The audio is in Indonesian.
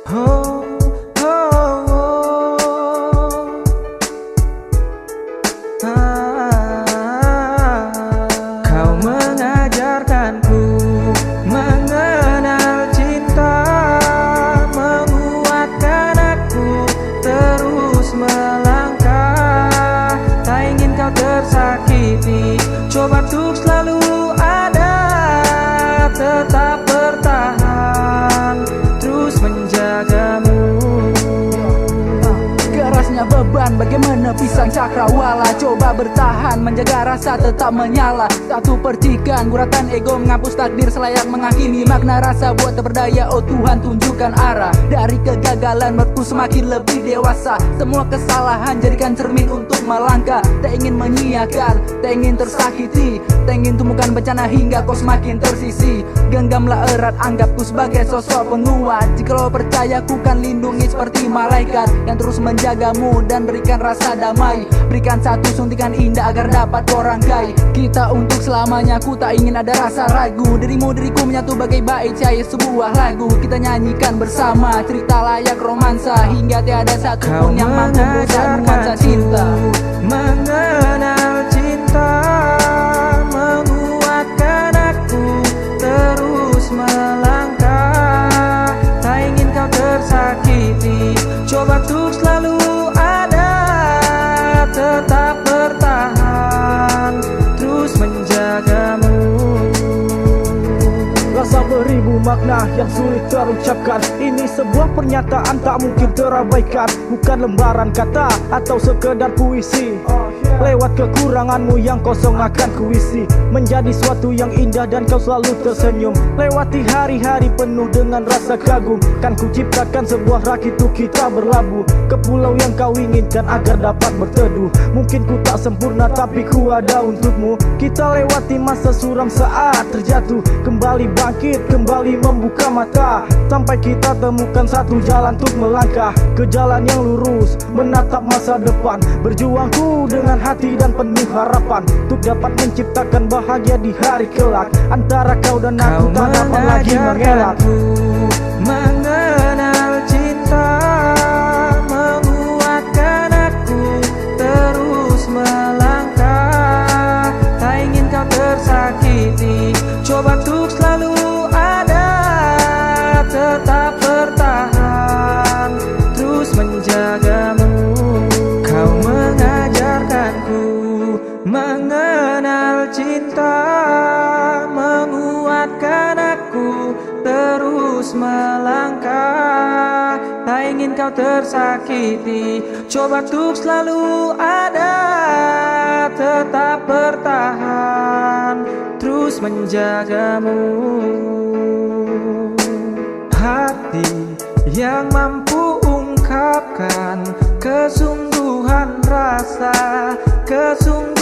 Oh, oh, oh. Kau mengajarkanku mengenal cinta, menguatkan aku terus melangkah. Tak ingin kau tersakiti, coba untuk selalu ada, tetap bertahan, terus menjagamu. Kerasnya beban bagaimana pisang cakrawala, coba bertahan menjaga rasa tetap menyala. Satu percikan guratan ego menghapus takdir selayak menghakimi makna rasa buat berdaya. Oh Tuhan tunjukkan arah, dari kegagalan menurutku semakin lebih dewasa. Semua kesalahan jadikan cermin untuk melangkah. Tak ingin menyiakan, tak ingin tersakiti, tak ingin temukan bencana hingga kau semakin tersisi. Genggamlah erat, anggapku sebagai sosok penguat. Jikalau percaya ku kan lindungi seperti malaikat yang terus menjagamu dan berikan rasa damai. Berikan satu suntikan indah agar dapat kau rangkai. Kita untuk selamanya, ku tak ingin ada rasa ragu. Diriku menyatu bagai bait syair sebuah lagu. Kita nyanyikan bersama cerita layak romansa, hingga tiada satu pun yang mampu merusak nuansa cinta. Mengenal cinta, menguatkan aku terus melangkah. Tak ingin kau tersakiti, coba untuk selalu ada, tetap bertahan, terus menjagamu. Rasa beribu makna yang sulit terucapkan. Ini sebuah pernyataan tak mungkin terabaikan. Bukan lembaran kata atau sekedar puisi. Lewat kekuranganmu yang kosong akan kuisi menjadi suatu yang indah dan kau selalu tersenyum. Lewati hari-hari penuh dengan rasa kagum, kan ku ciptakan sebuah rakit untuk kita berlabuh ke pulau yang kau inginkan agar dapat berteduh. Mungkin ku tak sempurna tapi ku ada untukmu. Kita lewati masa suram saat terjatuh, kembali bangkit, kembali membuka mata, sampai kita temukan satu jalan untuk melangkah ke jalan yang lurus, menatap masa depan. Berjuangku dengan hati dan penuh harapan untuk dapat menciptakan bahagia di hari kelak. Antara kau dan aku tak dapat lagi mengelak. Mengenal cinta, menguatkan aku terus melangkah. Tak ingin kau tersakiti, coba untuk selalu ada, tetap bertahan, terus menjagamu. Kau mengajarkanku mengenal cinta, menguatkan aku terus melangkah. Tak ingin kau tersakiti, coba untuk selalu ada, tetap bertahan, terus menjagamu. Hati yang mampu ungkapkan kesungguhan rasa, kesungguhan